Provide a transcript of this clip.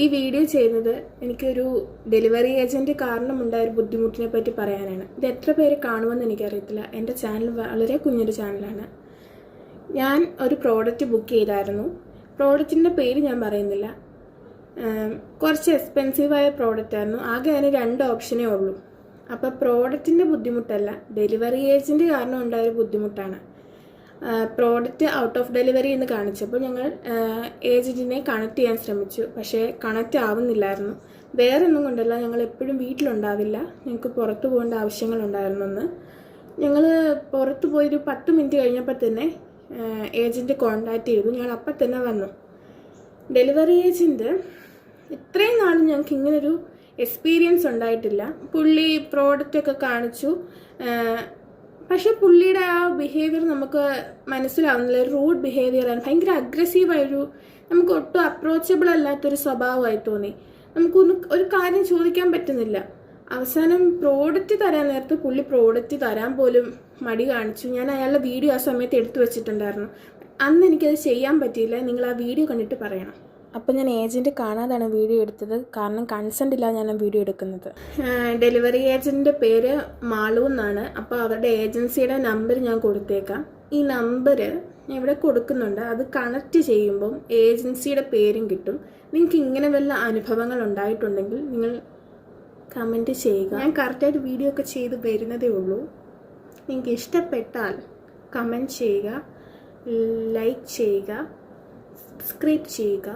ഈ വീഡിയോ ചെയ്യുന്നത് എനിക്കൊരു ഡെലിവറി ഏജൻറ്റ് കാരണമുണ്ടായ ഒരു ബുദ്ധിമുട്ടിനെ പറ്റി പറയാനാണ്. ഇത് എത്ര പേര് കാണുമെന്ന് എനിക്കറിയത്തില്ല. എൻ്റെ ചാനൽ വളരെ കുഞ്ഞൊരു ചാനലാണ്. ഞാൻ ഒരു പ്രോഡക്റ്റ് ബുക്ക് ചെയ്തായിരുന്നു. പ്രോഡക്റ്റിൻ്റെ പേര് ഞാൻ പറയുന്നില്ല. കുറച്ച് എക്സ്പെൻസീവായ പ്രോഡക്റ്റായിരുന്നു. ആകെ അതിന് 2 ഓപ്ഷനേ ഉള്ളൂ. അപ്പോൾ പ്രോഡക്റ്റിൻ്റെ ബുദ്ധിമുട്ടല്ല, ഡെലിവറി ഏജൻറ്റ് കാരണം ഉണ്ടായൊരു ബുദ്ധിമുട്ടാണ്. പ്രോഡക്റ്റ് ഔട്ട് ഓഫ് ഡെലിവറി എന്ന് കാണിച്ചപ്പോൾ ഞങ്ങൾ ഏജൻറ്റിനെ കണക്ട് ചെയ്യാൻ ശ്രമിച്ചു. പക്ഷേ കണക്റ്റ് ആവുന്നില്ലായിരുന്നു. വേറെ ഒന്നും കൊണ്ടല്ല, ഞങ്ങൾ എപ്പോഴും വീട്ടിലുണ്ടാവില്ല. ഞങ്ങൾക്ക് പുറത്ത് പോകേണ്ട ആവശ്യങ്ങളുണ്ടായിരുന്നെന്ന്. ഞങ്ങൾ പുറത്ത് പോയൊരു 10 മിനിറ്റ് കഴിഞ്ഞപ്പോൾ തന്നെ ഏജൻറ്റ് കോൺടാക്റ്റ് ചെയ്തു. ഞങ്ങൾ അപ്പം തന്നെ വന്നു. ഡെലിവറി ഏജൻറ്റ് ഇത്രയും നാളും ഞങ്ങൾക്ക് ഇങ്ങനൊരു എക്സ്പീരിയൻസ് ഉണ്ടായിട്ടില്ല. പുള്ളി പ്രോഡക്റ്റൊക്കെ കാണിച്ചു. പക്ഷെ പുള്ളിയുടെ ആ ബിഹേവിയർ നമുക്ക് മനസ്സിലാവുന്നില്ല. റൂഡ് ബിഹേവിയറാണ്. ഭയങ്കര അഗ്രസീവായൊരു, നമുക്ക് ഒട്ടും അപ്രോച്ചബിൾ അല്ലാത്തൊരു സ്വഭാവമായി തോന്നി. ഒരു കാര്യം ചോദിക്കാൻ പറ്റുന്നില്ല. അവസാനം പ്രോഡക്റ്റ് തരാൻ നേരത്ത് പുള്ളി പ്രോഡക്റ്റ് തരാൻ പോലും മടി കാണിച്ചു. ഞാൻ അയാളുടെ വീഡിയോ ആ സമയത്ത് എടുത്തു വെച്ചിട്ടുണ്ടായിരുന്നു. അന്ന് എനിക്കത് ചെയ്യാൻ പറ്റിയില്ല. നിങ്ങൾ ആ വീഡിയോ കണ്ടിട്ട് പറയണം. അപ്പോൾ ഞാൻ ഏജൻറ്റ് കാണാതാണ് വീഡിയോ എടുത്തത്. കാരണം കൺസെൻ്റ് ഇല്ല ഞാൻ വീഡിയോ എടുക്കുന്നത്. ഡെലിവറി ഏജൻറ്റിൻ്റെ പേര് മാളു എന്നാണ്. അപ്പോൾ അവരുടെ ഏജൻസിയുടെ നമ്പർ ഞാൻ കൊടുത്തേക്കാം. ഈ നമ്പർ ഞാൻ ഇവിടെ കൊടുക്കുന്നുണ്ട്. അത് കണക്റ്റ് ചെയ്യുമ്പം ഏജൻസിയുടെ പേരും കിട്ടും. നിങ്ങൾക്ക് ഇങ്ങനെ വല്ല അനുഭവങ്ങൾ ഉണ്ടായിട്ടുണ്ടെങ്കിൽ നിങ്ങൾ കമൻറ്റ് ചെയ്യുക. ഞാൻ കറക്റ്റായിട്ട് വീഡിയോ ഒക്കെ ചെയ്ത് വരുന്നതേ ഉള്ളൂ. നിങ്ങൾക്ക് ഇഷ്ടപ്പെട്ടാൽ കമൻറ്റ് ചെയ്യുക, ലൈക്ക് ചെയ്യുക, സബ്സ്ക്രൈബ് ചെയ്യുക.